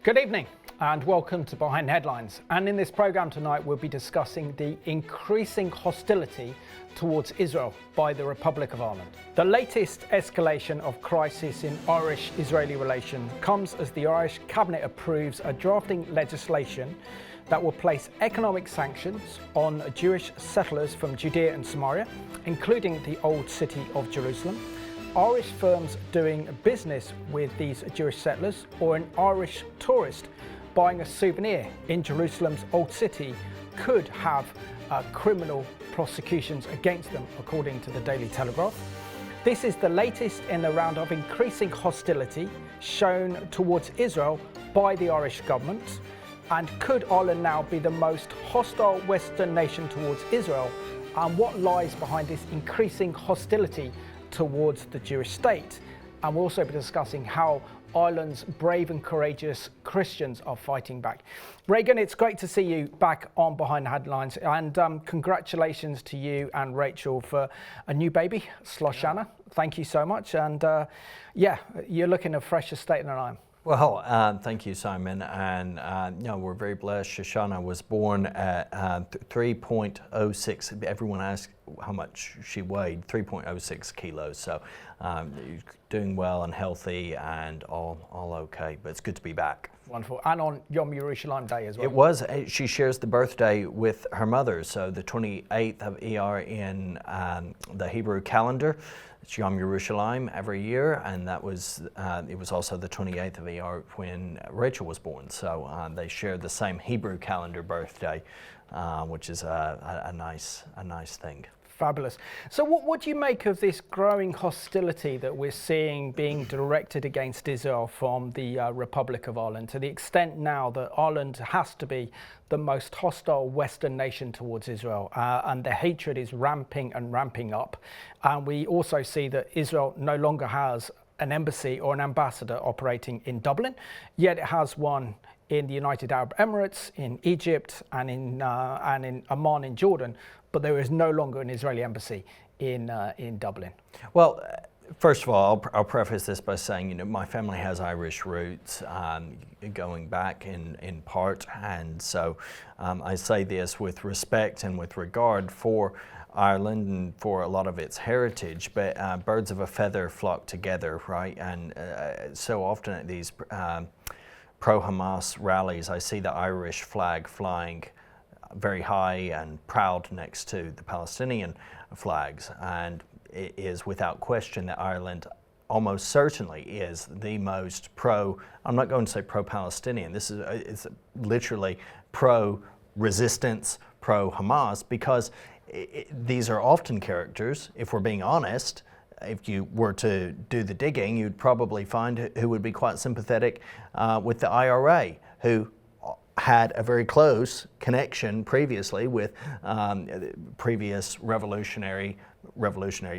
Good evening and welcome to Behind the Headlines. And in this programme tonight we'll be discussing the increasing hostility towards Israel by the Republic of Ireland. The latest escalation of crisis in Irish-Israeli relations comes as the Irish Cabinet approves a drafting legislation that will place economic sanctions on Jewish settlers from Judea and Samaria, including the old city of Jerusalem. Irish firms doing business with these Jewish settlers or an Irish tourist buying a souvenir in Jerusalem's old city could have criminal prosecutions against them, according to the Daily Telegraph. This is the latest in the round of increasing hostility shown towards Israel by the Irish government. And could Ireland now be the most hostile Western nation towards Israel? And what lies behind this increasing hostility towards the Jewish state? And we'll also be discussing how Ireland's brave and courageous Christians are fighting back. Reagan, it's great to see you back on Behind the Headlines, and congratulations to you and Rachel for a new baby, Sloshana. Thank you so much, and yeah, you're looking a fresher state than I am. Well, thank you, Simon, and we're very blessed. Shoshana was born at 3.06. Everyone asks how much she weighed, 3.06 kilos. So doing well and healthy and all okay. But it's good to be back. Wonderful, and on Yom Yerushalayim Day as well. It was. She shares the birthday with her mother, so the 28th of Iyar in the Hebrew calendar. It's Yom Yerushalayim every year, and that was it was also the 28th of Iyar when Rachel was born. So they share the same Hebrew calendar birthday, which is a nice thing. Fabulous. So what do you make of this growing hostility that we're seeing being directed against Israel from the Republic of Ireland, to the extent now that Ireland has to be the most hostile Western nation towards Israel, and the hatred is ramping up. And we also see that Israel no longer has an embassy or an ambassador operating in Dublin, yet it has one in the United Arab Emirates, in Egypt, and in Amman in Jordan. But there is no longer an Israeli embassy in Dublin. Well, first of all, I'll preface this by saying, my family has Irish roots, going back in part, and so I say this with respect and with regard for Ireland and for a lot of its heritage, but birds of a feather flock together, right? And so often at these pro-Hamas rallies, I see the Irish flag flying very high and proud next to the Palestinian flags, and it is without question that Ireland almost certainly is the most I'm not going to say pro-Palestinian, it's literally pro-resistance, pro-Hamas, because these are often characters, if we're being honest. If you were to do the digging, you'd probably find who would be quite sympathetic with the IRA, who had a very close connection previously with previous revolutionary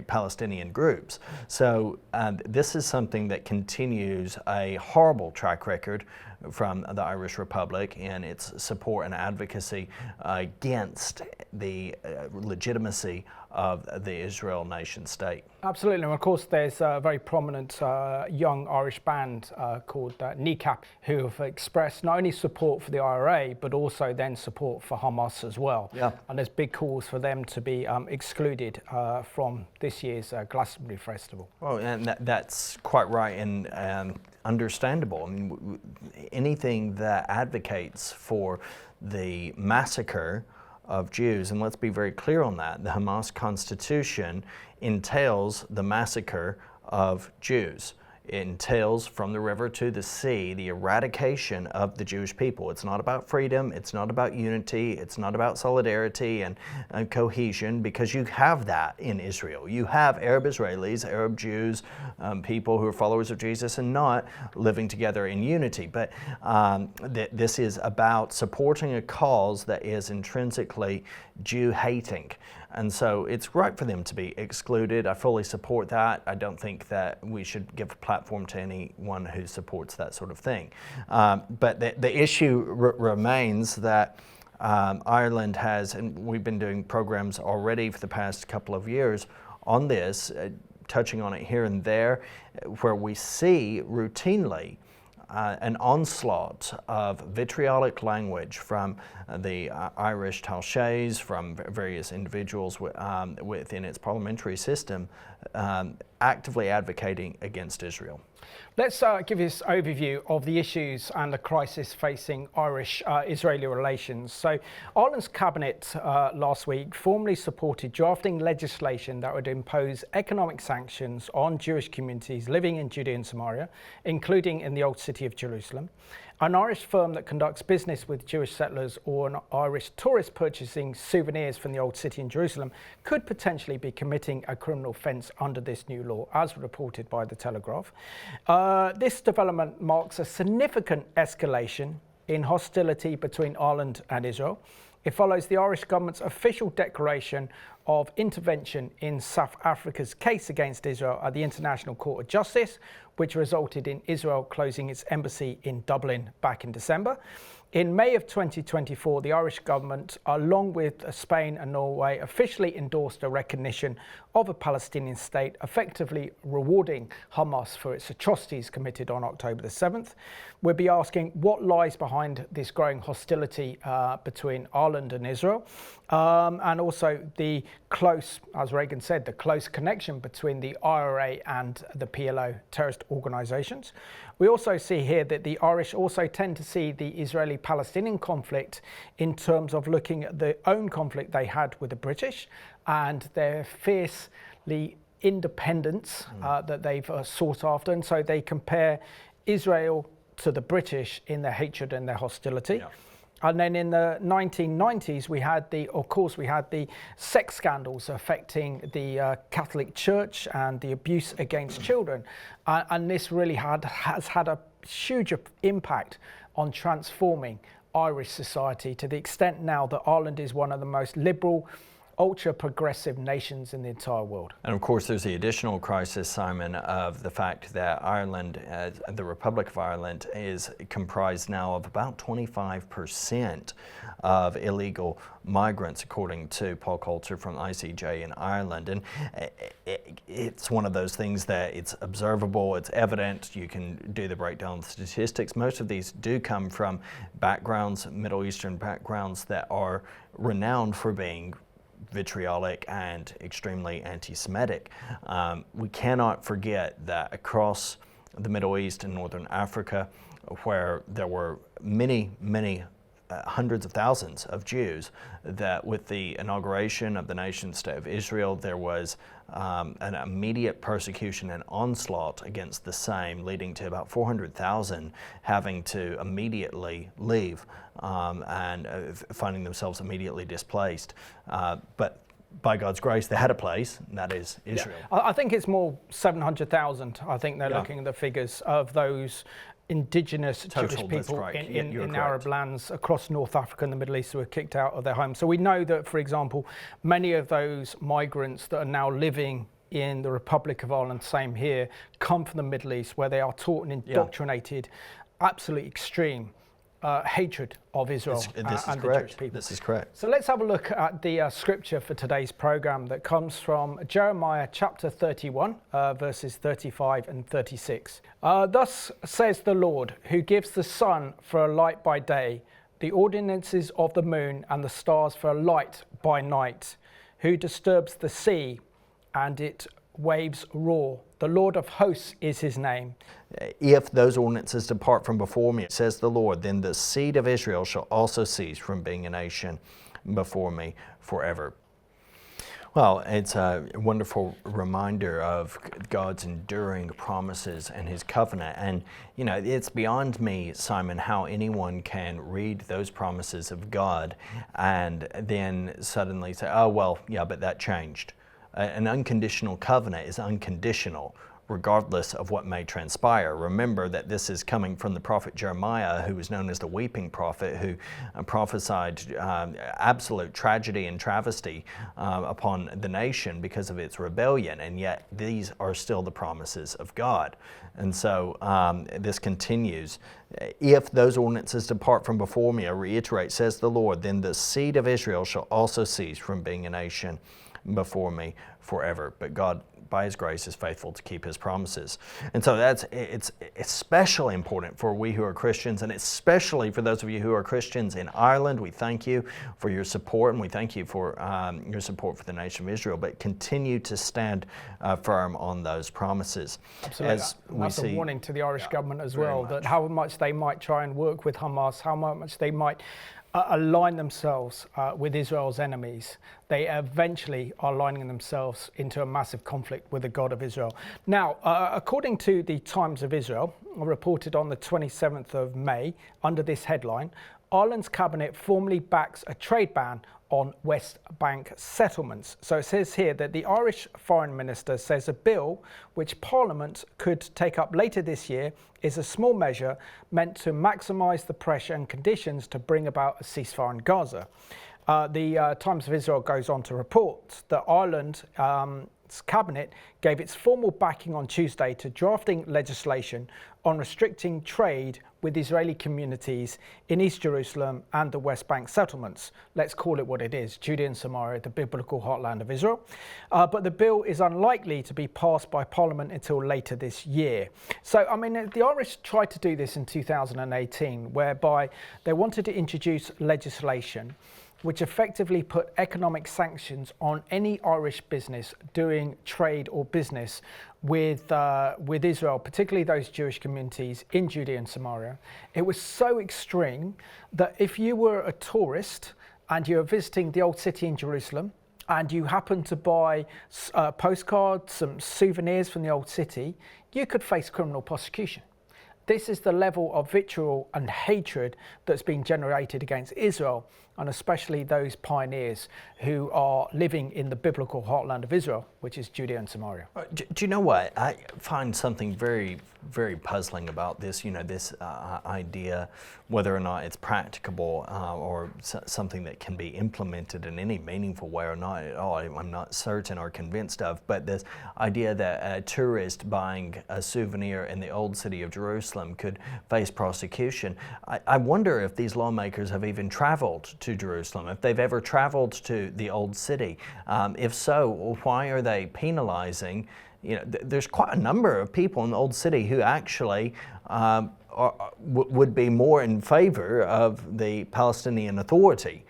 Palestinian groups. So this is something that continues a horrible track record from the Irish Republic in its support and advocacy against the legitimacy of the Israel nation state. Absolutely, and of course there's a very prominent young Irish band called Kneecap, who have expressed not only support for the IRA but also then support for Hamas as well. Yeah. And there's big calls for them to be excluded from this year's Glastonbury Festival. Well, and that's quite right and understandable. I mean, anything that advocates for the massacre of Jews, and let's be very clear on that, the Hamas Constitution entails the massacre of Jews. It entails from the river to the sea the eradication of the Jewish people. It's not about freedom, it's not about unity, it's not about solidarity and cohesion, because you have that in Israel. You have Arab Israelis, Arab Jews, people who are followers of Jesus and not living together in unity. But this is about supporting a cause that is intrinsically Jew-hating. And so it's right for them to be excluded. I fully support that. I don't think that we should give a platform to anyone who supports that sort of thing. But the issue remains that Ireland has, and we've been doing programs already for the past couple of years on this, touching on it here and there, where we see routinely an onslaught of vitriolic language from the Irish Taoiseach, from various individuals within its parliamentary system, actively advocating against Israel. Let's give you this overview of the issues and the crisis facing Irish-Israeli relations. So Ireland's cabinet last week formally supported drafting legislation that would impose economic sanctions on Jewish communities living in Judea and Samaria, including in the Old City of Jerusalem. An Irish firm that conducts business with Jewish settlers or an Irish tourist purchasing souvenirs from the Old City in Jerusalem could potentially be committing a criminal offence under this new law, as reported by The Telegraph. This development marks a significant escalation in hostility between Ireland and Israel. It follows the Irish government's official declaration of intervention in South Africa's case against Israel at the International Court of Justice, which resulted in Israel closing its embassy in Dublin back in December. In May of 2024, the Irish government, along with Spain and Norway, officially endorsed a recognition of a Palestinian state, effectively rewarding Hamas for its atrocities committed on October the 7th. We'll be asking what lies behind this growing hostility between Ireland and Israel, and also the close, as Reagan said, the close connection between the IRA and the PLO terrorist organisations. We also see here that the Irish also tend to see the Israeli-Palestinian conflict in terms of looking at their own conflict they had with the British and their fiercely independence that they've sought after. And so they compare Israel to the British in their hatred and their hostility. Yeah. And then in the 1990s, we had the sex scandals affecting the Catholic Church and the abuse against children. And this really has had a huge impact on transforming Irish society, to the extent now that Ireland is one of the most liberal, ultra-progressive nations in the entire world. And of course there's the additional crisis, Simon, of the fact that Ireland, the Republic of Ireland, is comprised now of about 25% of illegal migrants, according to Paul Coulter from ICJ in Ireland. And it's one of those things that it's observable, it's evident, you can do the breakdown of the statistics. Most of these do come from backgrounds, Middle Eastern backgrounds, that are renowned for being vitriolic and extremely anti-Semitic. We cannot forget that across the Middle East and Northern Africa, where there were many hundreds of thousands of Jews, that with the inauguration of the nation state of Israel, there was an immediate persecution and onslaught against the same, leading to about 400,000 having to immediately leave and finding themselves immediately displaced. But by God's grace, they had a place, and that is Israel. Yeah. I think it's more 700,000. I think they're looking at the figures of those indigenous Jewish people in Arab lands across North Africa and the Middle East who were kicked out of their homes. So we know that, for example, many of those migrants that are now living in the Republic of Ireland, same here, come from the Middle East, where they are taught and indoctrinated absolutely extreme hatred of Israel and the Jewish people. This is correct. So let's have a look at the scripture for today's program that comes from Jeremiah chapter 31, verses 35 and 36. Thus says the Lord, who gives the sun for a light by day, the ordinances of the moon and the stars for a light by night, who disturbs the sea and its waves roar. The Lord of hosts is his name. If those ordinances depart from before me, says the Lord, then the seed of Israel shall also cease from being a nation before me forever. Well, it's a wonderful reminder of God's enduring promises and his covenant. And, you know, it's beyond me, Simon, how anyone can read those promises of God and then suddenly say, oh, well, yeah, but that changed. An unconditional covenant is unconditional, regardless of what may transpire. Remember that this is coming from the prophet Jeremiah, who was known as the weeping prophet, who prophesied absolute tragedy and travesty upon the nation because of its rebellion, and yet these are still the promises of God. And so this continues. If those ordinances depart from before me, I reiterate, says the Lord, then the seed of Israel shall also cease from being a nation before me forever. But God, by his grace, is faithful to keep his promises. And so it's especially important for we who are Christians, and especially for those of you who are Christians in Ireland. We thank you for your support, and we thank you for your support for the nation of Israel, but continue to stand firm on those promises. Absolutely. That's a warning to the Irish government as well, that how much they might try and work with Hamas, how much they might align themselves with Israel's enemies. They eventually are aligning themselves into a massive conflict with the God of Israel. Now, according to the Times of Israel, reported on the 27th of May, under this headline, Ireland's cabinet formally backs a trade ban on West Bank settlements. So it says here that the Irish Foreign Minister says a bill which Parliament could take up later this year is a small measure meant to maximise the pressure and conditions to bring about a ceasefire in Gaza. The Times of Israel goes on to report that Ireland's cabinet gave its formal backing on Tuesday to drafting legislation on restricting trade with Israeli communities in East Jerusalem and the West Bank settlements. Let's call it what it is, Judea and Samaria, the biblical heartland of Israel. But the bill is unlikely to be passed by Parliament until later this year. So, I mean, the Irish tried to do this in 2018, whereby they wanted to introduce legislation which effectively put economic sanctions on any Irish business doing trade or business with Israel, particularly those Jewish communities in Judea and Samaria. It was so extreme that if you were a tourist and you were visiting the old city in Jerusalem and you happened to buy postcards, some souvenirs from the old city, you could face criminal prosecution. This is the level of vitriol and hatred that's being generated against Israel, and especially those pioneers who are living in the biblical heartland of Israel, which is Judea and Samaria. Do you know what? I find something very, very puzzling about this, this idea, whether or not it's practicable or something that can be implemented in any meaningful way or not at all, I'm not certain or convinced of, but this idea that a tourist buying a souvenir in the old city of Jerusalem could face prosecution. I wonder if these lawmakers have even traveled to Jerusalem, if they've ever traveled to the old city. If so, why are they penalizing? There's quite a number of people in the old city who actually would be more in favor of the Palestinian Authority.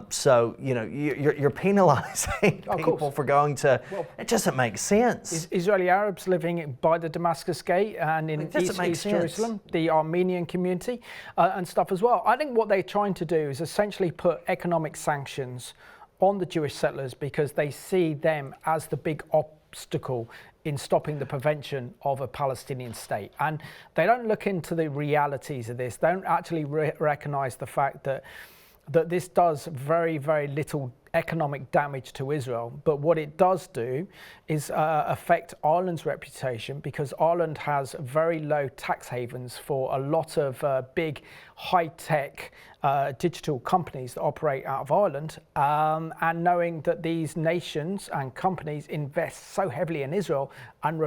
So, you're penalizing people for going to, it doesn't make sense. Israeli Arabs living by the Damascus Gate and in East Jerusalem, the Armenian community and stuff as well. I think what they're trying to do is essentially put economic sanctions on the Jewish settlers because they see them as the big obstacle in stopping the prevention of a Palestinian state. And they don't look into the realities of this. They don't actually recognize the fact that this does very, very little economic damage to Israel, but what it does do is affect Ireland's reputation, because Ireland has very low tax havens for a lot of big high-tech digital companies that operate out of Ireland, and knowing that these nations and companies invest so heavily in Israel and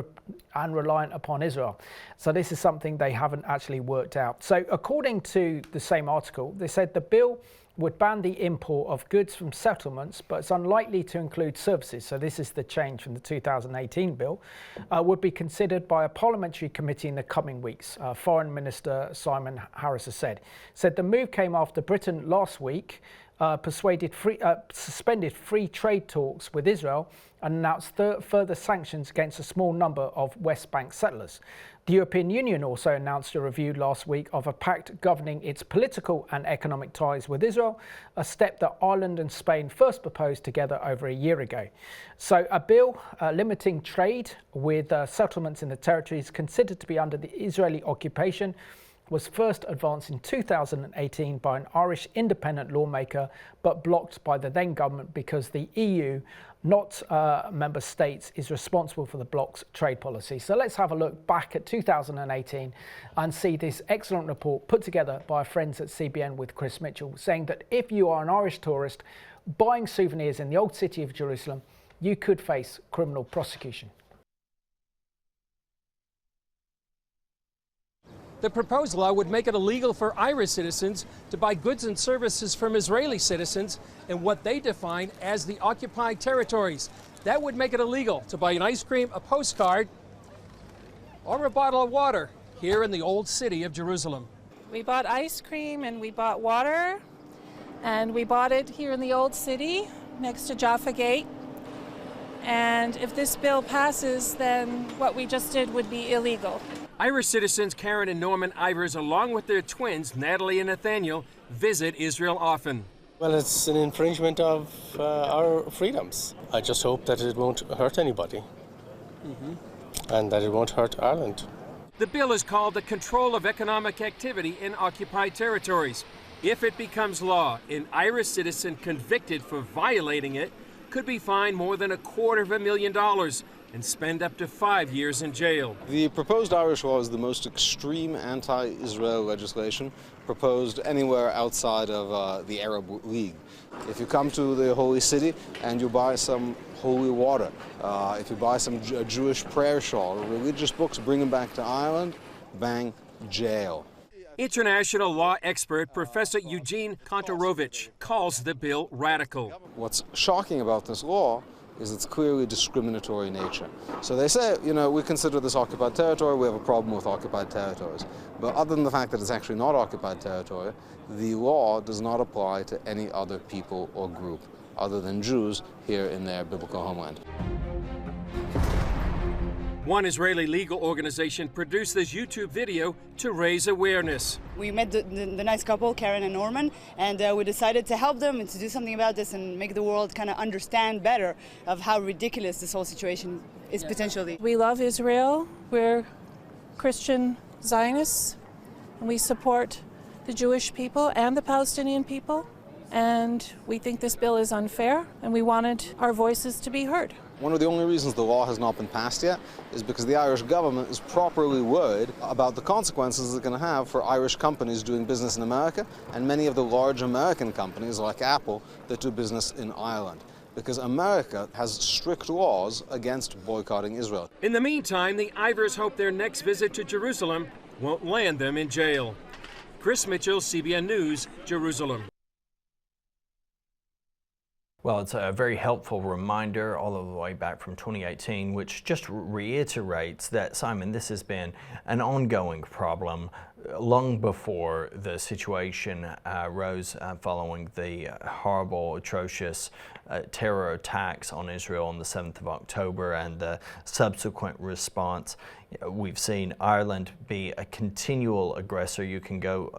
reliant upon Israel. So this is something they haven't actually worked out. So according to the same article, they said the bill would ban the import of goods from settlements, but it's unlikely to include services. So this is the change from the 2018 bill, would be considered by a parliamentary committee in the coming weeks. Foreign Minister Simon Harris has said the move came after Britain last week suspended free trade talks with Israel and announced further sanctions against a small number of West Bank settlers. The European Union also announced a review last week of a pact governing its political and economic ties with Israel, a step that Ireland and Spain first proposed together over a year ago. So a bill limiting trade with settlements in the territories considered to be under the Israeli occupation was first advanced in 2018 by an Irish independent lawmaker, but blocked by the then government because the EU, not member states, is responsible for the bloc's trade policy. So let's have a look back at 2018 and see this excellent report put together by our friends at CBN with Chris Mitchell, saying that if you are an Irish tourist buying souvenirs in the old city of Jerusalem, you could face criminal prosecution. The proposed law would make it illegal for Irish citizens to buy goods and services from Israeli citizens in what they define as the occupied territories. That would make it illegal to buy an ice cream, a postcard, or a bottle of water here in the old city of Jerusalem. We bought ice cream and we bought water, and we bought it here in the old city next to Jaffa Gate. And if this bill passes, then what we just did would be illegal. Irish citizens Karen and Norman Ivers, along with their twins, Natalie and Nathaniel, visit Israel often. Well, it's an infringement of our freedoms. I just hope that it won't hurt anybody and that it won't hurt Ireland. The bill is called the Control of Economic Activity in Occupied Territories. If it becomes law, an Irish citizen convicted for violating it could be fined more than $250,000 and spend up to 5 years in jail. The proposed Irish law is the most extreme anti-Israel legislation proposed anywhere outside of the Arab League. If you come to the Holy City and you buy some holy water, if you buy some Jewish prayer shawl or religious books, bring them back to Ireland, bang, jail. International law expert Professor Eugene Kontorovich calls the bill radical. What's shocking about this law is its clearly discriminatory nature. So they say, you know, we consider this occupied territory, we have a problem with occupied territories. But other than the fact that it's actually not occupied territory, the law does not apply to any other people or group other than Jews here in their biblical homeland. One Israeli legal organization produced this YouTube video to raise awareness. We met the nice couple, Karen and Norman, and we decided to help them and to do something about this and make the world kind of understand better of how ridiculous this whole situation is potentially. We love Israel. We're Christian Zionists, and we support the Jewish people and the Palestinian people. And we think this bill is unfair, and we wanted our voices to be heard. One of the only reasons the law has not been passed yet is because the Irish government is properly worried about the consequences it's going to have for Irish companies doing business in America and many of the large American companies like Apple that do business in Ireland. Because America has strict laws against boycotting Israel. In the meantime, the Ivers hope their next visit to Jerusalem won't land them in jail. Chris Mitchell, CBN News, Jerusalem. Well, it's a very helpful reminder all the way back from 2018, which just reiterates that, Simon, this has been an ongoing problem long before the situation rose following the horrible, atrocious terror attacks on Israel on the 7th of October and the subsequent response. We've seen Ireland be a continual aggressor. You can go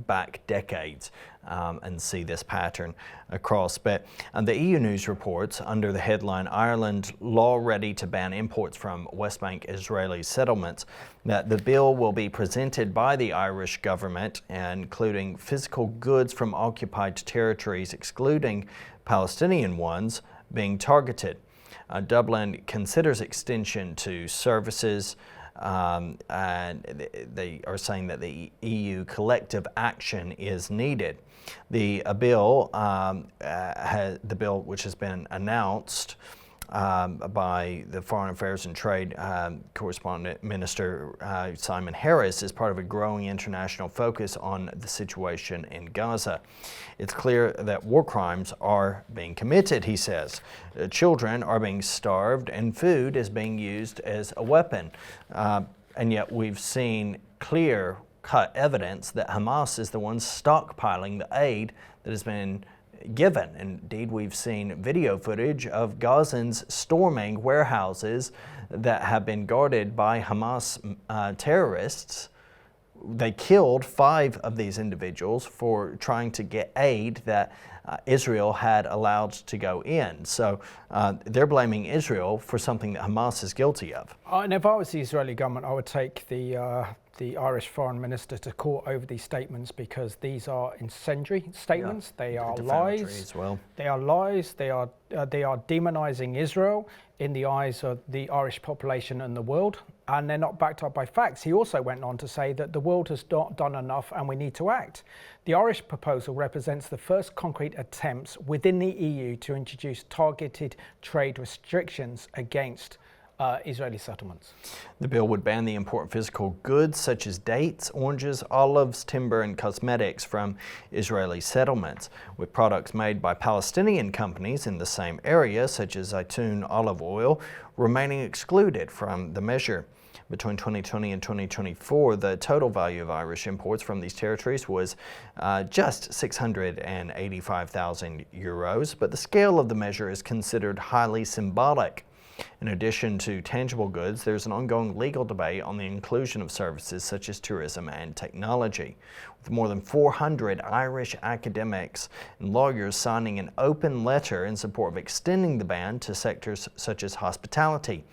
back decades and see this pattern across. But the EU News reports under the headline, Ireland law ready to ban imports from West Bank Israeli settlements, that the bill will be presented by the Irish government, including physical goods from occupied territories, excluding Palestinian ones, being targeted. Dublin considers extension to services, and they are saying that the EU collective action is needed. The bill, which has been announced by the Foreign Affairs and Trade Correspondent Minister Simon Harris, is part of a growing international focus on the situation in Gaza. It's clear that war crimes are being committed, he says. Children are being starved and food is being used as a weapon. And yet we've seen clear-cut evidence that Hamas is the one stockpiling the aid that has been given. Indeed, we've seen video footage of Gazans storming warehouses that have been guarded by Hamas terrorists. They killed 5 of these individuals for trying to get aid that Israel had allowed to go in. So they're blaming Israel for something that Hamas is guilty of. And if I was the Israeli government, I would take the Irish foreign minister to court over these statements, because these are incendiary statements. Yeah, they are lies. As well. They are lies. They are demonizing Israel in the eyes of the Irish population and the world, and they're not backed up by facts. He also went on to say that the world has not done enough and we need to act. The Irish proposal represents the first concrete attempts within the EU to introduce targeted trade restrictions against Israeli settlements. The bill would ban the import of physical goods such as dates, oranges, olives, timber, and cosmetics from Israeli settlements, with products made by Palestinian companies in the same area, such as zaytun olive oil, remaining excluded from the measure. Between 2020 and 2024, the total value of Irish imports from these territories was just €685,000, but the scale of the measure is considered highly symbolic. In addition to tangible goods, there's an ongoing legal debate on the inclusion of services such as tourism and technology, with more than 400 Irish academics and lawyers signing an open letter in support of extending the ban to sectors such as hospitality,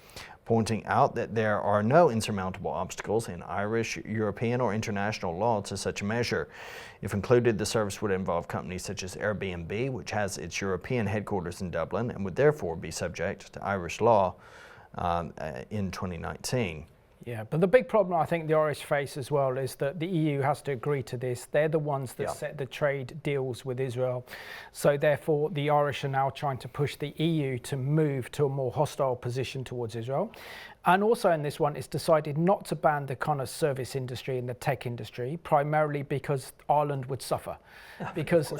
pointing out that there are no insurmountable obstacles in Irish, European, or international law to such a measure. If included, the service would involve companies such as Airbnb, which has its European headquarters in Dublin and would therefore be subject to Irish law in 2019. Yeah, but the big problem I think the Irish face as well is that the EU has to agree to this. They're the ones that set the trade deals with Israel. So therefore, the Irish are now trying to push the EU to move to a more hostile position towards Israel. And also in this one, it's decided not to ban the kind of service industry and the tech industry, primarily because Ireland would suffer. Because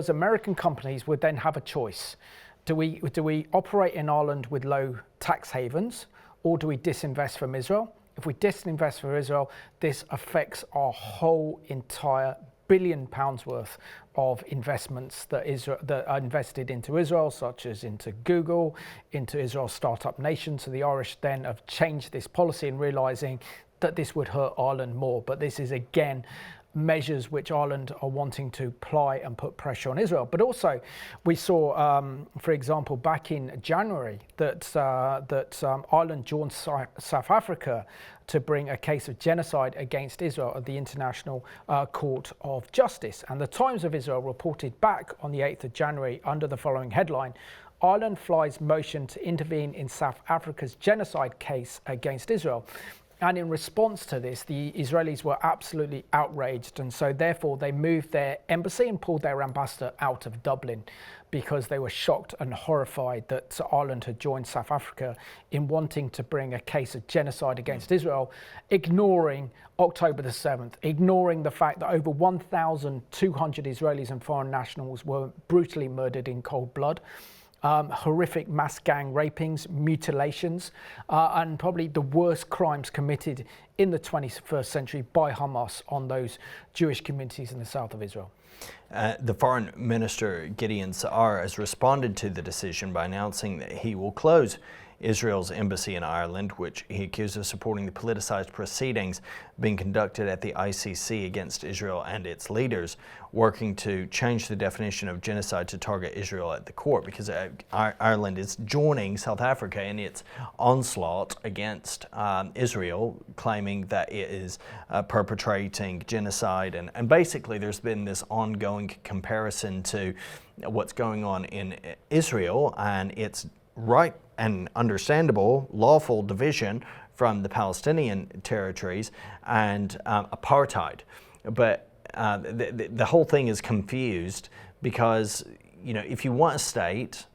American companies would then have a choice. Do we operate in Ireland with low tax havens, or do we disinvest from Israel? If we disinvest from Israel, this affects our whole entire £1 billion worth of investments that are invested into Israel, such as into Google, into Israel's startup nation. So the Irish then have changed this policy and realising that this would hurt Ireland more. But this is again measures which Ireland are wanting to apply and put pressure on Israel. But also we saw, for example, back in January that Ireland joined South Africa to bring a case of genocide against Israel at the International Court of Justice. And the Times of Israel reported back on the 8th of January under the following headline: Ireland flies motion to intervene in South Africa's genocide case against Israel. And in response to this, the Israelis were absolutely outraged, and so therefore they moved their embassy and pulled their ambassador out of Dublin because they were shocked and horrified that Ireland had joined South Africa in wanting to bring a case of genocide against Israel, ignoring October the 7th, ignoring the fact that over 1,200 Israelis and foreign nationals were brutally murdered in cold blood. Horrific mass gang rapings, mutilations, and probably the worst crimes committed in the 21st century by Hamas on those Jewish communities in the south of Israel. The Foreign Minister Gideon Saar has responded to the decision by announcing that he will close Israel's embassy in Ireland, which he accused of supporting the politicized proceedings being conducted at the ICC against Israel and its leaders, working to change the definition of genocide to target Israel at the court, because Ireland is joining South Africa in its onslaught against Israel, claiming that it is perpetrating genocide. And basically there's been this ongoing comparison to what's going on in Israel and its right and understandable lawful division from the Palestinian territories and apartheid. But the whole thing is confused because, you know, if you want a state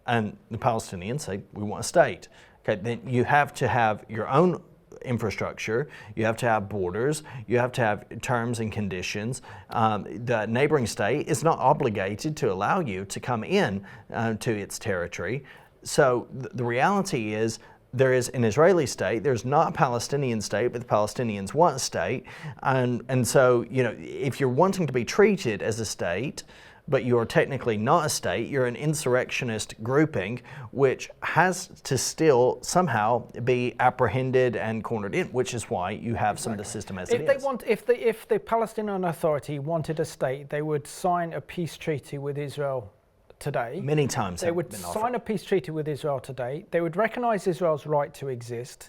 and the Palestinians say we want a state, okay, then you have to have your own infrastructure, you have to have borders, you have to have terms and conditions. The neighboring state is not obligated to allow you to come in to its territory. So the reality is there is an Israeli state, there's not a Palestinian state, but the Palestinians want a state. And so, you know, if you're wanting to be treated as a state, but you're technically not a state, you're an insurrectionist grouping, which has to still somehow be apprehended and cornered in, which is why you have some of the system as it is. If the Palestinian Authority wanted a state, they would sign a peace treaty with Israel today. Many times they would sign a peace treaty with Israel today. They would recognize Israel's right to exist,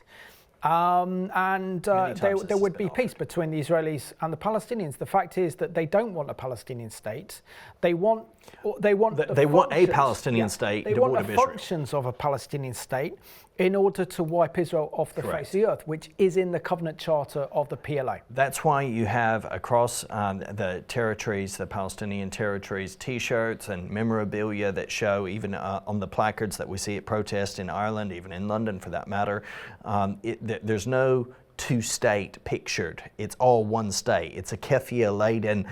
and there would be peace between the Israelis and the Palestinians. The fact is that they don't want a Palestinian state. They want They want a Palestinian state. They want the functions of a Palestinian state in order to wipe Israel off the face of the earth, which is in the covenant charter of the PLO. That's why you have across the territories, the Palestinian territories, T-shirts and memorabilia that show, even on the placards that we see at protests in Ireland, even in London for that matter, there's no two-state pictured. It's all one state. It's a keffiyeh-laden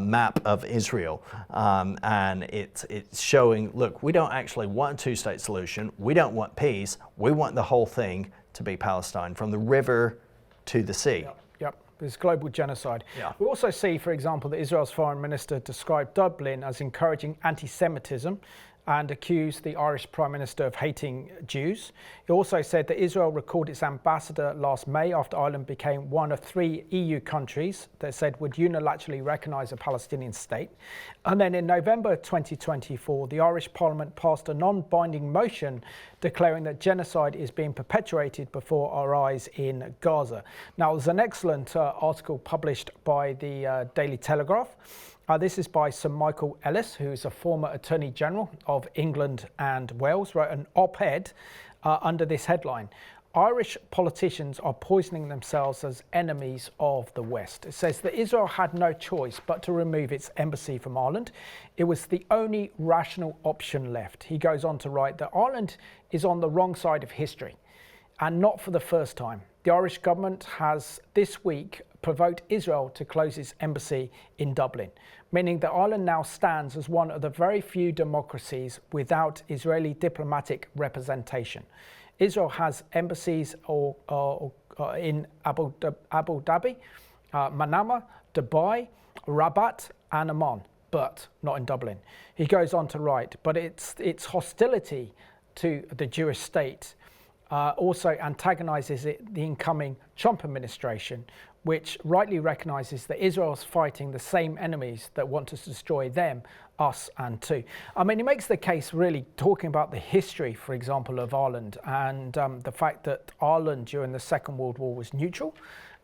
map of Israel, and it's showing, look, we don't actually want a two-state solution. We don't want peace. We want the whole thing to be Palestine, from the river to the sea. Yep. There's global genocide. Yeah. We also see, for example, that Israel's foreign minister described Dublin as encouraging anti-Semitism and accused the Irish Prime Minister of hating Jews. He also said that Israel recalled its ambassador last May after Ireland became one of 3 EU countries that said would unilaterally recognise a Palestinian state. And then in November 2024, the Irish Parliament passed a non-binding motion declaring that genocide is being perpetuated before our eyes in Gaza. Now, there's an excellent article published by the Daily Telegraph. This is by Sir Michael Ellis, who is a former Attorney General of England and Wales, wrote an op-ed under this headline: Irish politicians are poisoning themselves as enemies of the West. It says that Israel had no choice but to remove its embassy from Ireland. It was the only rational option left. He goes on to write that Ireland is on the wrong side of history, and not for the first time. The Irish government has this week provoked Israel to close its embassy in Dublin, meaning that Ireland now stands as one of the very few democracies without Israeli diplomatic representation. Israel has embassies in Abu Dhabi, Manama, Dubai, Rabat and Amman, but not in Dublin. He goes on to write, but its hostility to the Jewish state also antagonises the incoming Trump administration, which rightly recognises that Israel is fighting the same enemies that want to destroy them, us and too. I mean, he makes the case really talking about the history, for example, of Ireland and the fact that Ireland during the Second World War was neutral,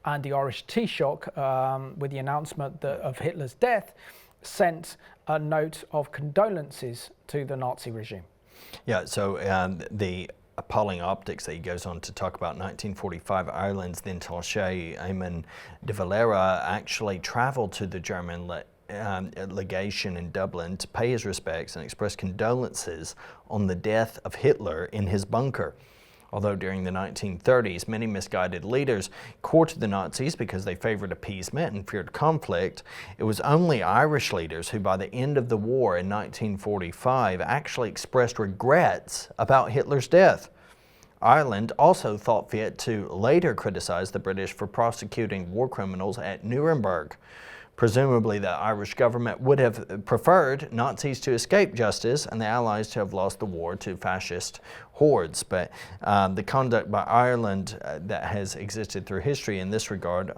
and the Irish Taoiseach, with the announcement of Hitler's death, sent a note of condolences to the Nazi regime. Yeah, so the appalling optics that he goes on to talk about, 1945, Ireland's then Taoiseach Eamon de Valera actually travelled to the German legation in Dublin to pay his respects and express condolences on the death of Hitler in his bunker. Although during the 1930s, many misguided leaders courted the Nazis because they favoured appeasement and feared conflict, it was only Irish leaders who, by the end of the war in 1945, actually expressed regrets about Hitler's death. Ireland also thought fit to later criticise the British for prosecuting war criminals at Nuremberg. Presumably, the Irish government would have preferred Nazis to escape justice and the Allies to have lost the war to fascist hordes. But the conduct by Ireland that has existed through history in this regard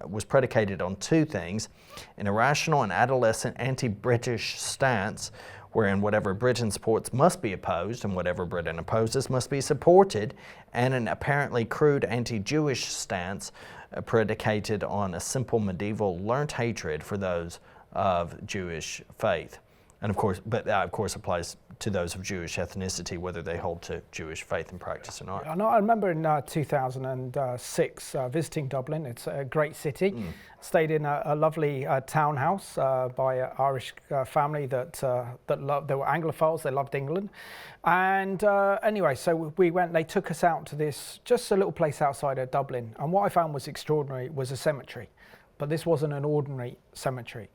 was predicated on 2 things: an irrational and adolescent anti-British stance, wherein whatever Britain supports must be opposed and whatever Britain opposes must be supported, and an apparently crude anti-Jewish stance predicated on a simple medieval learnt hatred for those of Jewish faith. And of course, but that of course applies to those of Jewish ethnicity, whether they hold to Jewish faith and practice or not. I remember in 2006 visiting Dublin. It's a great city. Stayed in a lovely townhouse by an Irish family that loved. They were Anglophiles. They loved England. And anyway, so we went. They took us out to this just a little place outside of Dublin. And what I found was extraordinary was a cemetery, but this wasn't an ordinary cemetery.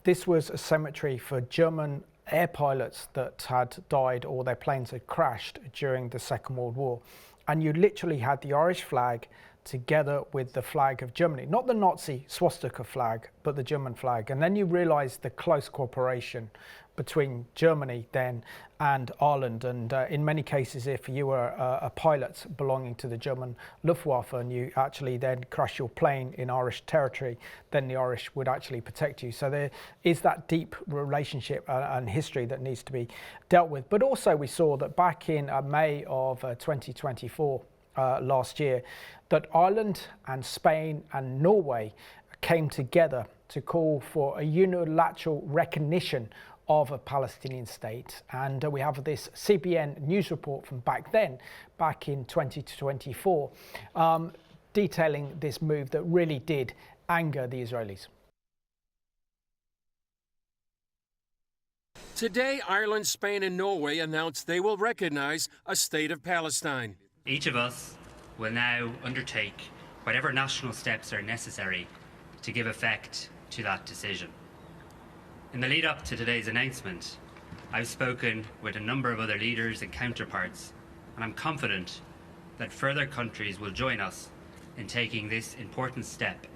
This was a cemetery for German air pilots that had died or their planes had crashed during the Second World War. And you literally had the Irish flag together with the flag of Germany, not the Nazi swastika flag, but the German flag. And then you realize the close cooperation between Germany then and Ireland. And in many cases, if you were a pilot belonging to the German Luftwaffe and you actually then crash your plane in Irish territory, then the Irish would actually protect you. So there is that deep relationship and history that needs to be dealt with. But also we saw that back in May of 2024, last year, that Ireland and Spain and Norway came together to call for a unilateral recognition of a Palestinian state. And we have this CBN news report from back in 2024, detailing this move that really did anger the Israelis. Today, Ireland, Spain, and Norway announced they will recognize a state of Palestine. Each of us will now undertake whatever national steps are necessary to give effect to that decision. In the lead up to today's announcement, I've spoken with a number of other leaders and counterparts, and I'm confident that further countries will join us in taking this important step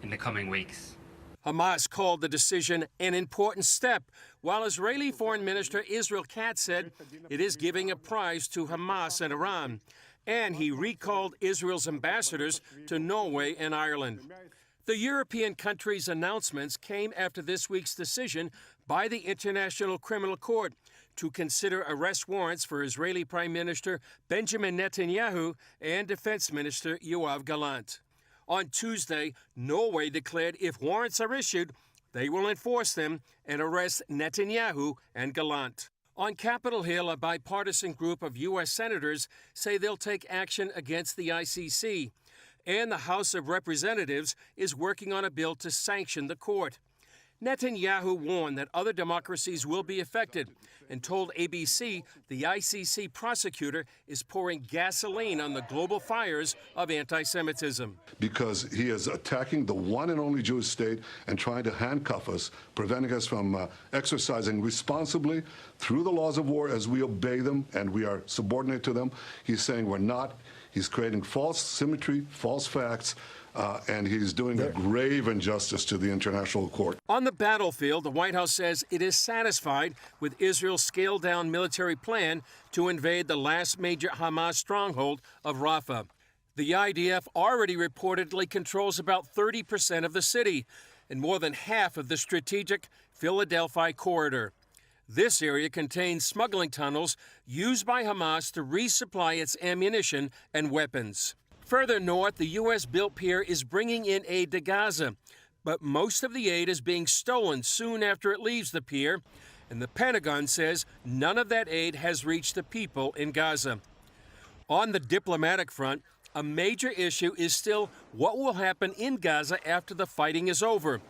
in the coming weeks. Hamas called the decision an important step, while Israeli Foreign Minister Israel Katz said it is giving a prize to Hamas and Iran. And he recalled Israel's ambassadors to Norway and Ireland. The European countries' announcements came after this week's decision by the International Criminal Court to consider arrest warrants for Israeli Prime Minister Benjamin Netanyahu and Defense Minister Yoav Gallant. On Tuesday, Norway declared if warrants are issued, they will enforce them and arrest Netanyahu and Gallant. On Capitol Hill, a bipartisan group of U.S. senators say they'll take action against the ICC, and the House of Representatives is working on a bill to sanction the court. Netanyahu warned that other democracies will be affected and told ABC the ICC prosecutor is pouring gasoline on the global fires of anti-Semitism. Because he is attacking the one and only Jewish state and trying to handcuff us, preventing us from exercising responsibly through the laws of war as we obey them and we are subordinate to them. He's saying we're not. He's creating false symmetry, false facts, and he's doing a grave injustice to the international court. On the battlefield, the White House says it is satisfied with Israel's scaled-down military plan to invade the last major Hamas stronghold of Rafah. The IDF already reportedly controls about 30% of the city and more than half of the strategic Philadelphia corridor. This area contains smuggling tunnels used by Hamas to resupply its ammunition and weapons. Further north, the U.S.-built pier is bringing in aid to Gaza, but most of the aid is being stolen soon after it leaves the pier, and the Pentagon says none of that aid has reached the people in Gaza. On the diplomatic front, a major issue is still what will happen in Gaza after the fighting is over.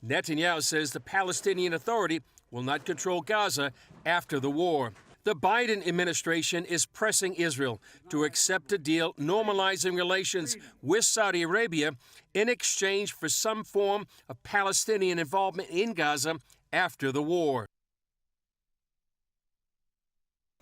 Netanyahu says the Palestinian Authority will not control Gaza after the war. The Biden administration is pressing Israel to accept a deal normalizing relations with Saudi Arabia in exchange for some form of Palestinian involvement in Gaza after the war.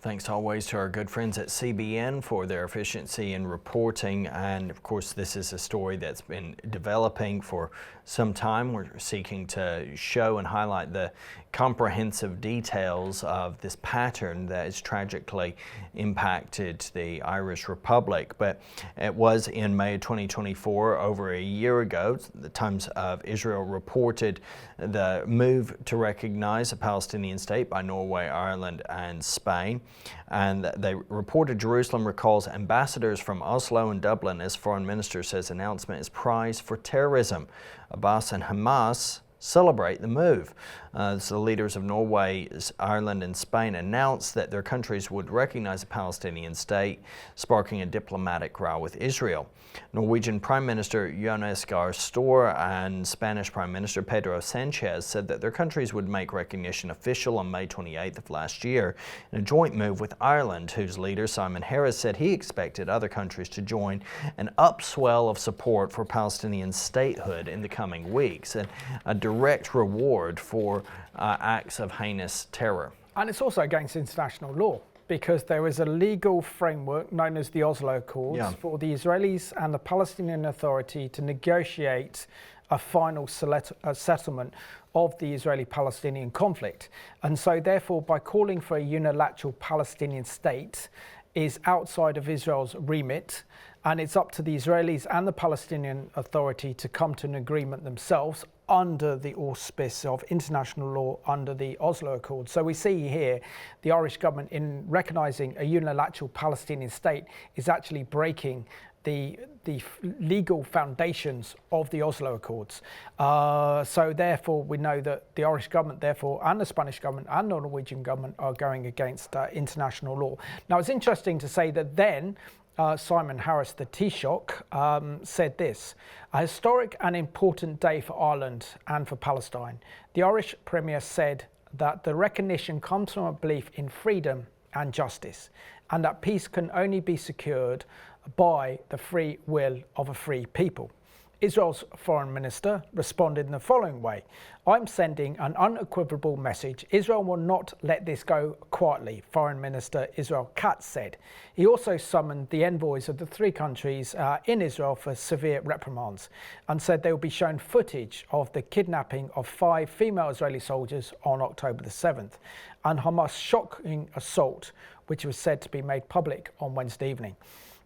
Thanks always to our good friends at CBN for their efficiency in reporting. And of course, this is a story that's been developing for some time. We're seeking to show and highlight the comprehensive details of this pattern that has tragically impacted the Irish Republic. But it was in May 2024, over a year ago, the Times of Israel reported the move to recognize a Palestinian state by Norway, Ireland, and Spain. And they reported Jerusalem recalls ambassadors from Oslo and Dublin as foreign minister says announcement is prize for terrorism. Abbas and Hamas celebrate the move. So the leaders of Norway, Ireland, and Spain announced that their countries would recognize a Palestinian state, sparking a diplomatic row with Israel. Norwegian Prime Minister Jonas Gahr Store and Spanish Prime Minister Pedro Sanchez said that their countries would make recognition official on May 28th of last year in a joint move with Ireland, whose leader Simon Harris said he expected other countries to join an upswell of support for Palestinian statehood in the coming weeks, and a direct reward for acts of heinous terror. And it's also against international law, because there is a legal framework known as the Oslo Accords for the Israelis and the Palestinian Authority to negotiate a final settlement of the Israeli-Palestinian conflict. And so therefore, by calling for a unilateral Palestinian state is outside of Israel's remit, and it's up to the Israelis and the Palestinian Authority to come to an agreement themselves under the auspice of international law under the Oslo Accord. So we see here the Irish government, in recognising a unilateral Palestinian state, is actually breaking the legal foundations of the Oslo Accords. So therefore, we know that the Irish government, therefore, and the Spanish government and the Norwegian government are going against international law. Now, it's interesting to say that then Simon Harris, the Taoiseach, said this: "A historic and important day for Ireland and for Palestine. The Irish Premier said that the recognition comes from a belief in freedom and justice, and that peace can only be secured by the free will of a free people." Israel's foreign minister responded in the following way: "I'm sending an unequivocal message. Israel will not let this go quietly," Foreign Minister Israel Katz said. He also summoned the envoys of the three countries in Israel for severe reprimands and said they will be shown footage of the kidnapping of 5 female Israeli soldiers on October the 7th and Hamas' shocking assault, which was said to be made public on Wednesday evening.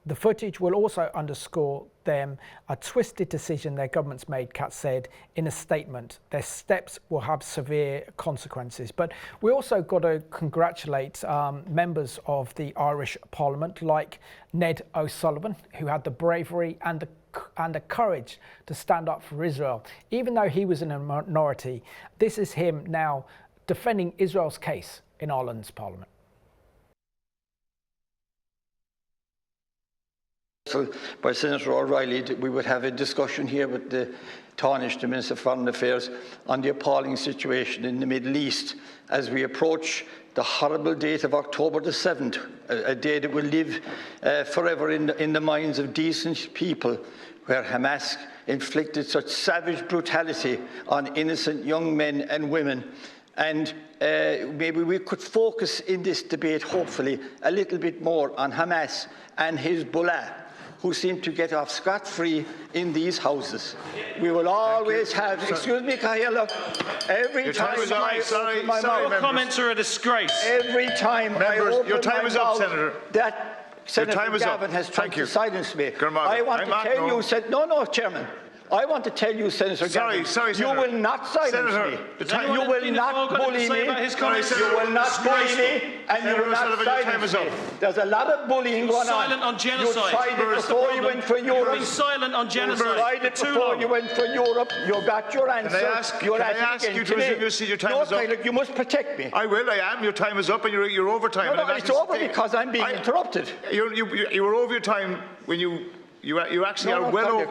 The footage will also underscore them a twisted decision their governments made, Katz said in a statement. Their steps will have severe consequences. But we also got to congratulate members of the Irish Parliament like Ned O'Sullivan, who had the bravery and the courage to stand up for Israel. Even though he was in a minority, this is him now defending Israel's case in Ireland's Parliament. By Senator O'Reilly, we would have a discussion here with the Taoiseach, the Minister of Foreign Affairs, on the appalling situation in the Middle East as we approach the horrible date of October the 7th, a day that will live forever in the minds of decent people, where Hamas inflicted such savage brutality on innocent young men and women. And maybe we could focus in this debate, hopefully, a little bit more on Hamas and Hezbollah, who seem to get off scot-free in these houses. We will always have, excuse me, Cahill, every time Your comments are a disgrace. Every time I open your time my is up, mouth, Senator. that Senator Gavin has tried to silence me. I want to tell you, no, Chairman. I want to tell you, Senator Gavin, you will not silence me. You will not bully me. You will not bully me, and you will not silence me. There's a lot of bullying going on. Silent on genocide. You tried it before you went for Europe. Silent on genocide. You tried it before you went for Europe. You got your answer. Can I ask you to resume your seat? Your time is up. No, you must protect me. I will. I am. Your time is up, and you're over time. No, it's over because I'm being interrupted. You were over your time when you actually are well over.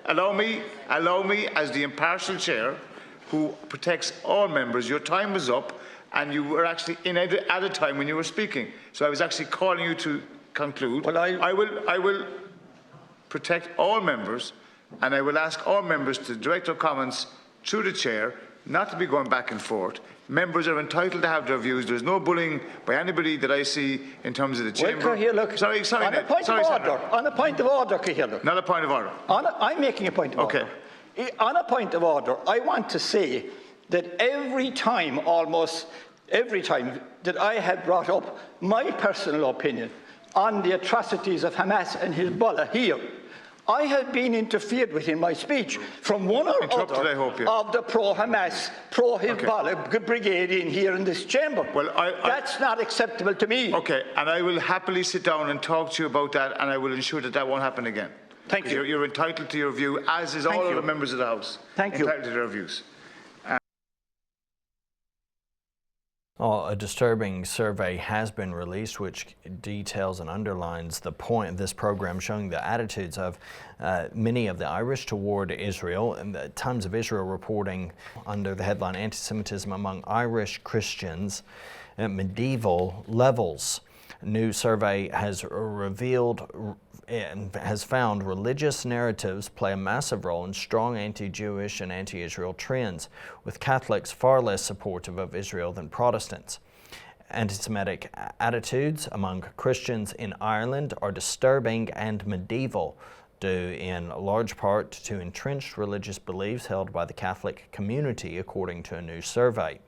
Allow me, as the impartial chair who protects all members, your time was up and you were actually in at a time when you were speaking. So I was actually calling you to conclude. Well, I will protect all members, and I will ask all members to direct their comments through the chair, not to be going back and forth. Members are entitled to have their views. There's no bullying by anybody that I see in terms of the chamber. Well, look, sorry, on a point of order. On a point of order, Cahill. Not a point of order. I'm making a point of order. Okay. On a point of order, I want to say that every time that I have brought up my personal opinion on the atrocities of Hamas and Hezbollah here, I have been interfered with in my speech from one or other of the pro-Hamas, pro-Hezbollah brigade in here in this chamber. Well, that's not acceptable to me. Okay, and I will happily sit down and talk to you about that, and I will ensure that that won't happen again. Thank you. You're entitled to your view, as is all other members of the House. Thank you. Entitled to their views. Well, a disturbing survey has been released which details and underlines the point of this program, showing the attitudes of many of the Irish toward Israel. And the Times of Israel reporting under the headline "Anti-Semitism among Irish Christians at Medieval Levels." A new survey has revealed and has found religious narratives play a massive role in strong anti-Jewish and anti-Israel trends, with Catholics far less supportive of Israel than Protestants. Anti-Semitic attitudes among Christians in Ireland are disturbing and medieval, due in large part to entrenched religious beliefs held by the Catholic community, according to a new survey.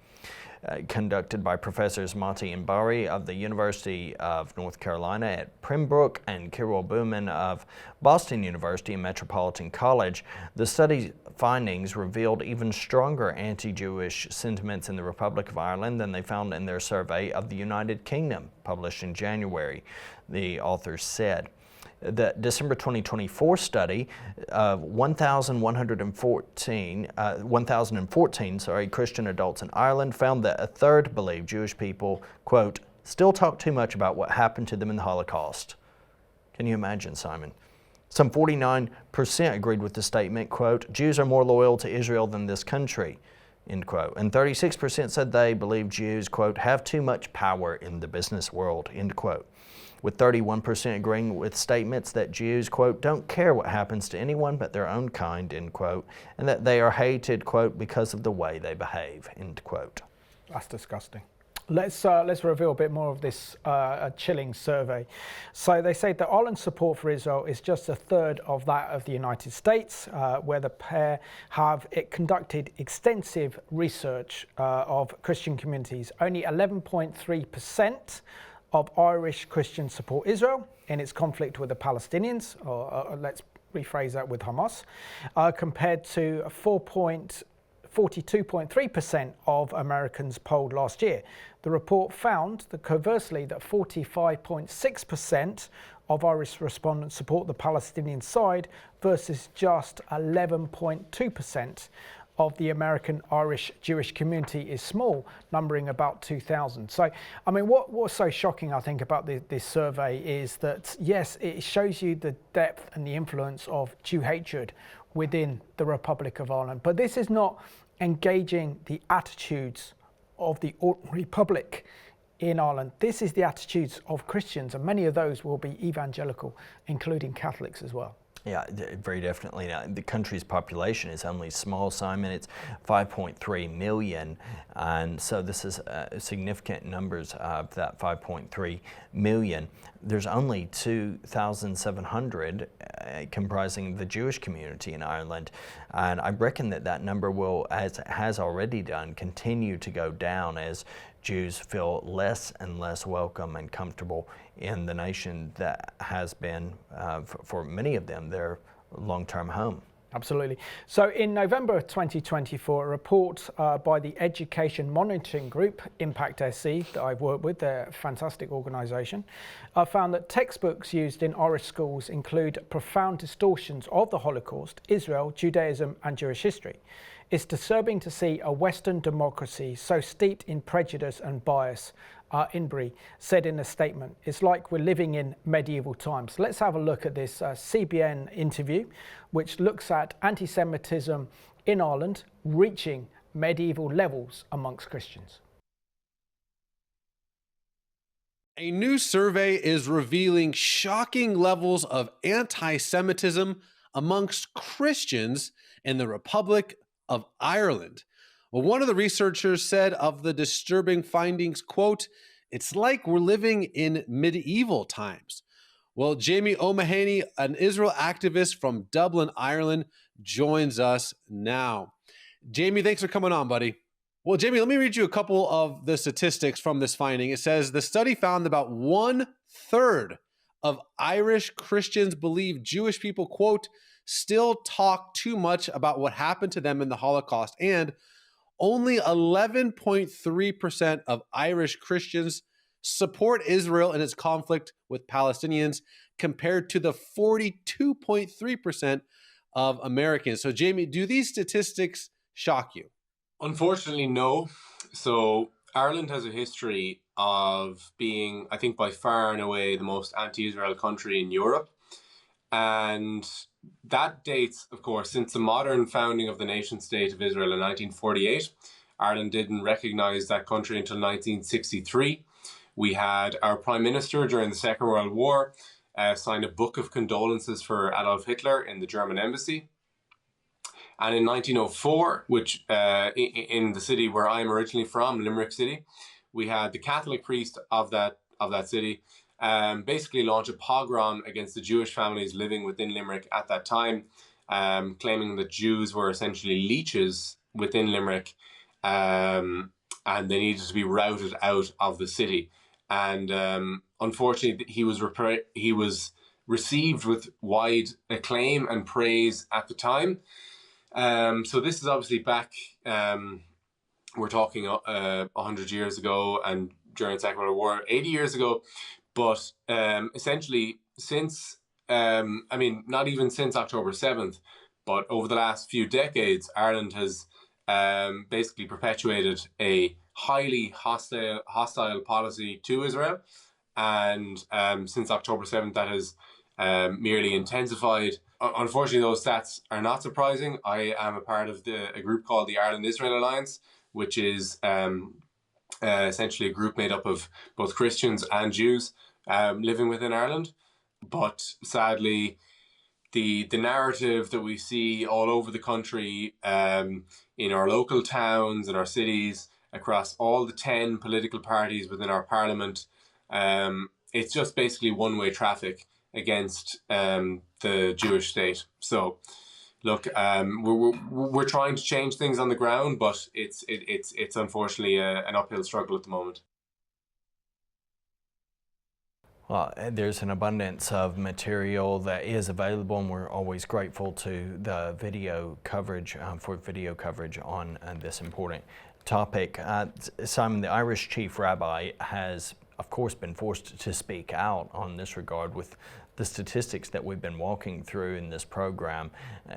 Conducted by Professors Mati Imbari of the University of North Carolina at Pembroke and Kirill Bowman of Boston University and Metropolitan College, the study's findings revealed even stronger anti-Jewish sentiments in the Republic of Ireland than they found in their survey of the United Kingdom, published in January, the authors said. The December 2024 study of 1,014 Christian adults in Ireland found that a third believed Jewish people, quote, still talk too much about what happened to them in the Holocaust. Can you imagine, Simon? Some 49% agreed with the statement, quote, Jews are more loyal to Israel than this country, end quote. And 36% said they believe Jews, quote, have too much power in the business world, end quote. With 31% agreeing with statements that Jews, quote, don't care what happens to anyone but their own kind, end quote, and that they are hated, quote, because of the way they behave, end quote. That's disgusting. Let's reveal a bit more of this chilling survey. So they say that Ireland's support for Israel is just a third of that of the United States, where the pair have conducted extensive research of Christian communities. Only 11.3% of Irish Christians support Israel in its conflict with the Palestinians, or let's rephrase that, with Hamas, compared to 42.3% of Americans polled last year. The report found that conversely that 45.6% of Irish respondents support the Palestinian side versus just 11.2% of the American Irish Jewish community is small, numbering about 2,000. So, I mean, what's so shocking, I think, about this survey is that, yes, it shows you the depth and the influence of Jew hatred within the Republic of Ireland. But this is not engaging the attitudes of the ordinary public in Ireland. This is the attitudes of Christians, and many of those will be evangelical, including Catholics as well. Yeah, very definitely. Now, the country's population is only small, Simon. It's 5.3 million. And so this is significant numbers of that 5.3 million. There's only 2,700 comprising the Jewish community in Ireland. And I reckon that number will, as it has already done, continue to go down as Jews feel less and less welcome and comfortable in the nation that has been, for many of them, their long-term home. Absolutely. So in November 2024, a report by the Education Monitoring Group, Impact SC, that I've worked with, they're a fantastic organisation, found that textbooks used in Irish schools include profound distortions of the Holocaust, Israel, Judaism and Jewish history. It's disturbing to see a Western democracy so steeped in prejudice and bias, Inbury said in a statement. It's like we're living in medieval times. Let's have a look at this CBN interview, which looks at anti-Semitism in Ireland reaching medieval levels amongst Christians. A new survey is revealing shocking levels of anti-Semitism amongst Christians in the Republic of Ireland. Well, one of the researchers said of the disturbing findings, quote, it's like we're living in medieval times. Well, Jamie O'Mahony, an Israel activist from Dublin, Ireland, joins us now. Jamie, thanks for coming on, buddy. Well, Jamie, let me read you a couple of the statistics from this finding. It says the study found about 1/3 of Irish Christians believe Jewish people, quote, still talk too much about what happened to them in the Holocaust, and only 11.3% of Irish Christians support Israel in its conflict with Palestinians, compared to the 42.3% of Americans. So, Jamie, do these statistics shock you? Unfortunately, no. So, Ireland has a history of being, I think, by far and away the most anti-Israel country in Europe. And that dates, of course, since the modern founding of the nation state of Israel in 1948. Ireland didn't recognize that country until 1963. We had our prime minister during the Second World War sign a book of condolences for Adolf Hitler in the German embassy. And in 1904, which in the city where I'm originally from, Limerick City, we had the Catholic priest of that city basically launch a pogrom against the Jewish families living within Limerick at that time, claiming that Jews were essentially leeches within Limerick, and they needed to be routed out of the city. And unfortunately, he was received with wide acclaim and praise at the time. So this is obviously back, we're talking 100 years ago, and during the Second World War, 80 years ago. But essentially, since I mean, not even since October 7th, but over the last few decades, Ireland has basically perpetuated a highly hostile policy to Israel. And since October 7th, that has merely intensified. Unfortunately, those stats are not surprising. I am a part of a group called the Ireland-Israel Alliance, which is essentially a group made up of both Christians and Jews living within Ireland. But sadly, the narrative that we see all over the country, in our local towns, in our cities, across all the 10 political parties within our parliament, it's just basically one-way traffic against the Jewish state. So, look, we're trying to change things on the ground, but it's unfortunately an uphill struggle at the moment. Well, there's an abundance of material that is available, and we're always grateful to the video coverage for video coverage on this important topic. Simon, the Irish chief rabbi, has of course been forced to speak out on this regard with the statistics that we've been walking through in this program.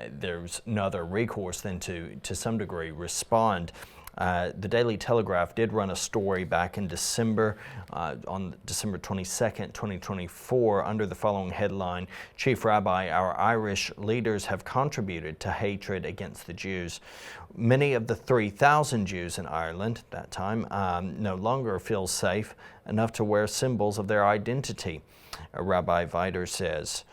There's no other recourse than to some degree respond. The Daily Telegraph did run a story back in December, on December 22nd, 2024, under the following headline: Chief Rabbi, our Irish leaders have contributed to hatred against the Jews. Many of the 3,000 Jews in Ireland at that time no longer feel safe enough to wear symbols of their identity. Rabbi Vider says.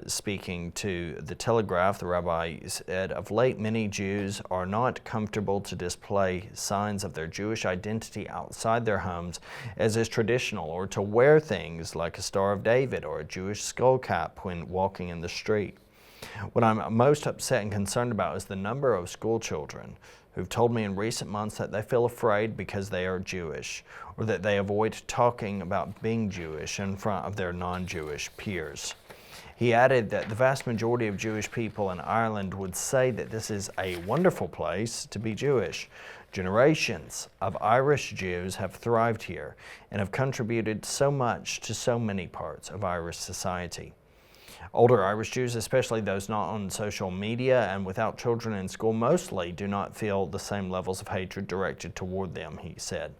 Speaking to the Telegraph, the rabbi said, of late many Jews are not comfortable to display signs of their Jewish identity outside their homes as is traditional, or to wear things like a Star of David or a Jewish skull cap when walking in the street. What I'm most upset and concerned about is the number of school children who've told me in recent months that they feel afraid because they are Jewish, or that they avoid talking about being Jewish in front of their non-Jewish peers. He added that the vast majority of Jewish people in Ireland would say that this is a wonderful place to be Jewish. Generations of Irish Jews have thrived here and have contributed so much to so many parts of Irish society. Older Irish Jews, especially those not on social media and without children in school, mostly do not feel the same levels of hatred directed toward them, he said,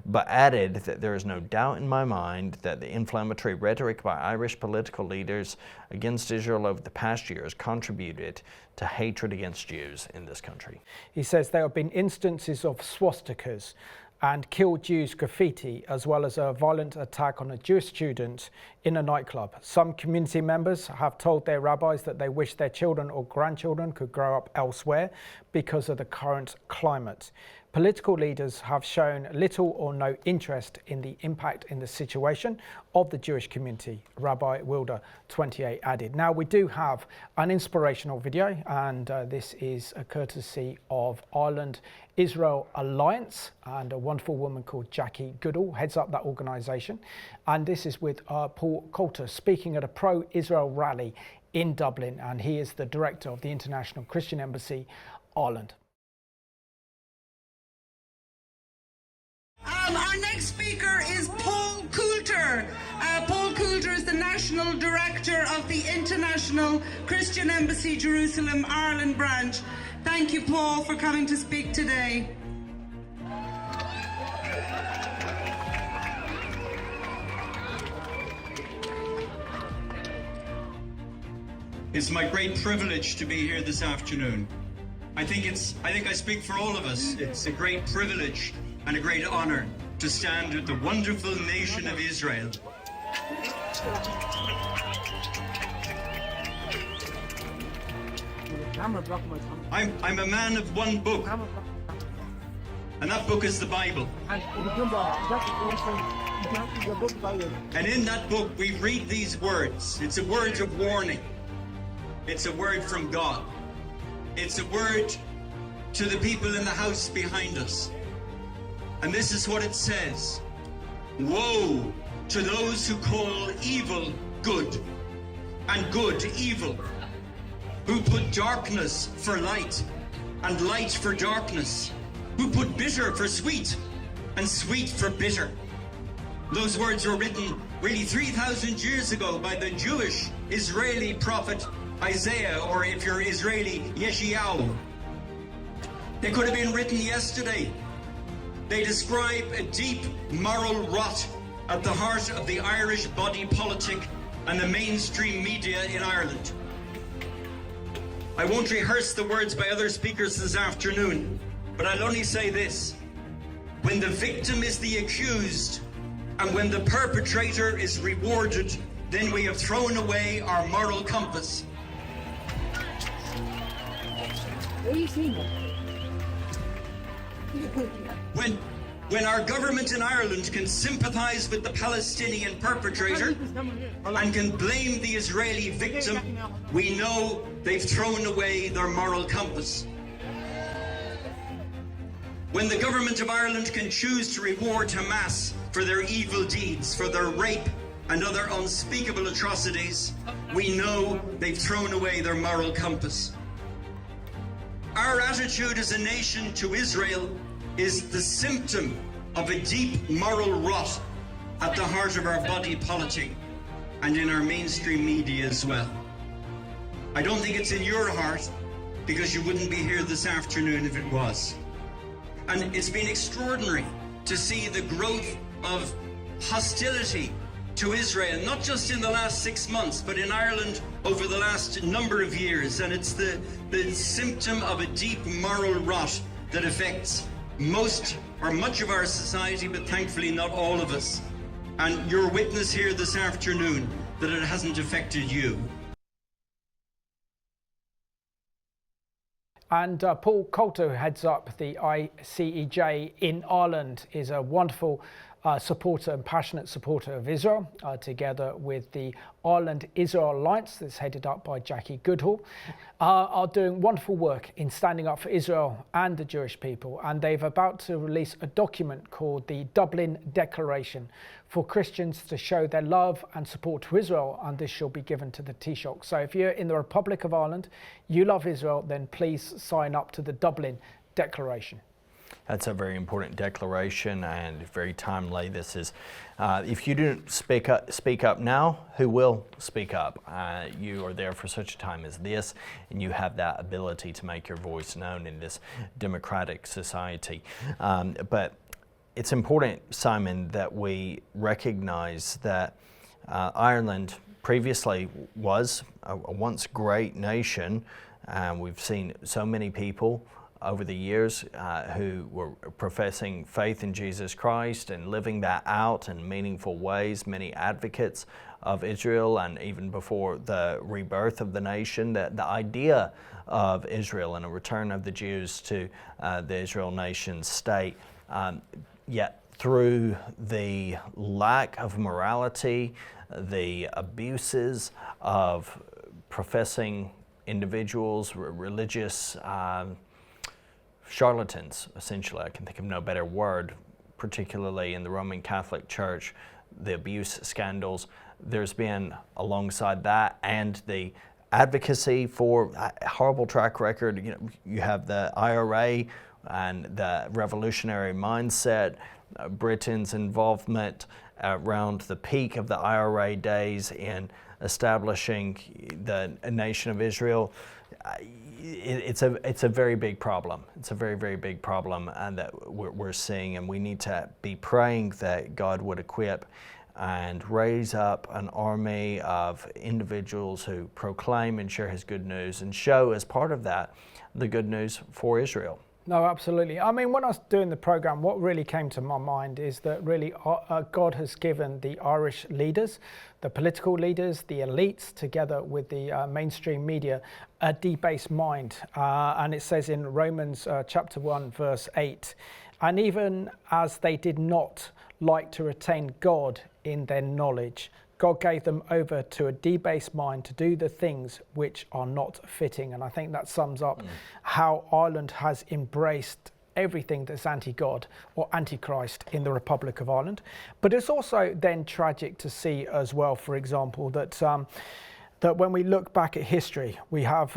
but added that there is no doubt in my mind that the inflammatory rhetoric by Irish political leaders against Israel over the past years contributed to hatred against Jews in this country. He says there have been instances of swastikas and Kill Jews graffiti, as well as a violent attack on a Jewish student in a nightclub. Some community members have told their rabbis that they wish their children or grandchildren could grow up elsewhere because of the current climate. Political leaders have shown little or no interest in the impact in the situation of the Jewish community, Rabbi Wilder, 28, added. Now, we do have an inspirational video, and this is a courtesy of Ireland-Israel Alliance, and a wonderful woman called Jackie Goodall heads up that organisation. And this is with Paul Coulter speaking at a pro-Israel rally in Dublin, and he is the director of the International Christian Embassy, Ireland. Our next speaker is Paul Coulter. Paul Coulter is the National Director of the International Christian Embassy Jerusalem Ireland branch. Thank you, Paul, for coming to speak today. It's my great privilege to be here this afternoon. I think I speak for all of us. It's a great privilege and a great honor to stand with the wonderful nation of Israel. I'm a man of one book, and that book is the Bible. And in that book we read these words. It's a word of warning. It's a word from God. It's a word to the people in the house behind us. And this is what it says: woe to those who call evil good and good evil, who put darkness for light and light for darkness, who put bitter for sweet and sweet for bitter. Those words were written really 3,000 years ago by the Jewish Israeli prophet Isaiah, or if you're Israeli, Yeshayahu. They could have been written yesterday. They describe a deep moral rot at the heart of the Irish body politic and the mainstream media in Ireland. I won't rehearse the words by other speakers this afternoon, but I'll only say this. When the victim is the accused and when the perpetrator is rewarded, then we have thrown away our moral compass. When our government in Ireland can sympathise with the Palestinian perpetrator and can blame the Israeli victim, we know they've thrown away their moral compass. When the government of Ireland can choose to reward Hamas for their evil deeds, for their rape and other unspeakable atrocities, we know they've thrown away their moral compass. Our attitude as a nation to Israel is the symptom of a deep moral rot at the heart of our body politic and in our mainstream media as well. I don't think it's in your heart, because you wouldn't be here this afternoon if it was. And it's been extraordinary to see the growth of hostility to Israel, not just in the last 6 months, but in Ireland over the last number of years. And it's the symptom of a deep moral rot that affects most or much of our society, but thankfully not all of us. And you're witness here this afternoon that it hasn't affected you. And Paul Coulter, who heads up the ICEJ in Ireland, is a wonderful supporter and passionate supporter of Israel, together with the Ireland-Israel Alliance, that's headed up by Jackie Goodall, are doing wonderful work in standing up for Israel and the Jewish people. And they've about to release a document called the Dublin Declaration for Christians to show their love and support to Israel, and this shall be given to the Taoiseach. So if you're in the Republic of Ireland, you love Israel, then please sign up to the Dublin Declaration. That's a very important declaration and very timely. This is, if you don't speak up now, who will speak up? You are there for such a time as this, and you have that ability to make your voice known in this democratic society. But it's important, Simon, that we recognize that Ireland previously was a once great nation. We've seen so many people over the years who were professing faith in Jesus Christ and living that out in meaningful ways, many advocates of Israel, and even before the rebirth of the nation, the idea of Israel and a return of the Jews to the Israel nation state. Yet through the lack of morality, the abuses of professing individuals, religious charlatans, essentially, I can think of no better word, particularly in the Roman Catholic Church, the abuse scandals. There's been, alongside that, and the advocacy for a horrible track record. You have the IRA and the revolutionary mindset, Britain's involvement around the peak of the IRA days in establishing the nation of Israel. It's a very big problem. It's a very, very big problem, and that we're seeing, and we need to be praying that God would equip and raise up an army of individuals who proclaim and share his good news and show, as part of that, the good news for Israel. No, absolutely. I mean, when I was doing the programme, what really came to my mind is that really God has given the Irish leaders, the political leaders, the elites, together with the mainstream media, a debased mind. And it says in Romans chapter 1, verse 8, and even as they did not like to retain God in their knowledge, God gave them over to a debased mind to do the things which are not fitting. And I think that sums up how Ireland has embraced everything that's anti-God or anti-Christ in the Republic of Ireland. But it's also then tragic to see as well, for example, that that when we look back at history, we have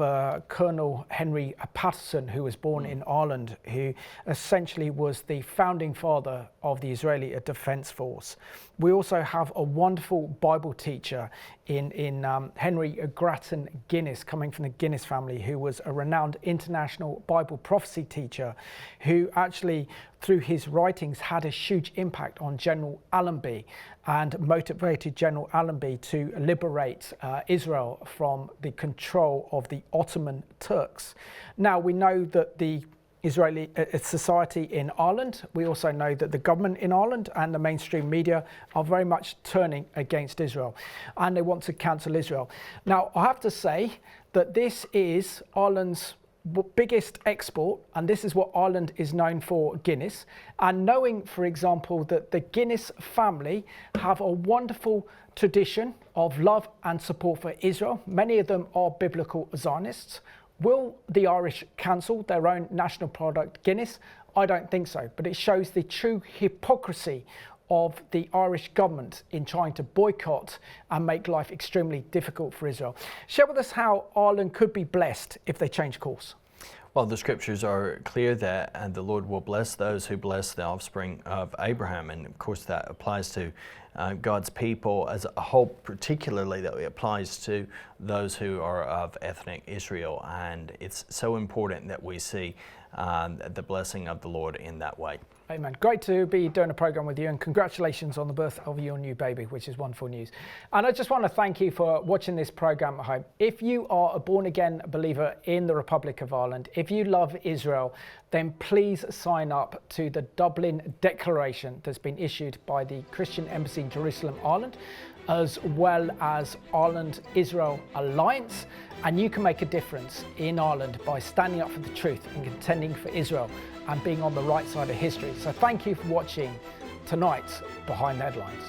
Colonel Henry Patterson, who was born in Ireland, who essentially was the founding father of the Israeli Defence Force. We also have a wonderful Bible teacher in Henry Grattan Guinness, coming from the Guinness family, who was a renowned international Bible prophecy teacher, who actually, through his writings, had a huge impact on General Allenby and motivated General Allenby to liberate Israel from the control of the Ottoman Turks. Now, we know that the Israeli society in Ireland, we also know that the government in Ireland and the mainstream media are very much turning against Israel, and they want to cancel Israel. Now, I have to say that this is Ireland's biggest export, and this is what Ireland is known for, Guinness. And knowing, for example, that the Guinness family have a wonderful tradition of love and support for Israel, many of them are biblical Zionists. Will the Irish cancel their own national product, Guinness? I don't think so, but it shows the true hypocrisy of the Irish government in trying to boycott and make life extremely difficult for Israel. Share with us how Ireland could be blessed if they change course. Well, the scriptures are clear that and the Lord will bless those who bless the offspring of Abraham. And of course that applies to God's people as a whole, particularly that it applies to those who are of ethnic Israel. And it's so important that we see the blessing of the Lord in that way. Amen. Great to be doing a program with you, and congratulations on the birth of your new baby, which is wonderful news. And I just want to thank you for watching this program at home. If you are a born-again believer in the Republic of Ireland, if you love Israel, then please sign up to the Dublin Declaration that's been issued by the Christian Embassy in Jerusalem, Ireland, as well as Ireland-Israel Alliance. And you can make a difference in Ireland by standing up for the truth and contending for Israel and being on the right side of history. So thank you for watching tonight's Behind the Headlines.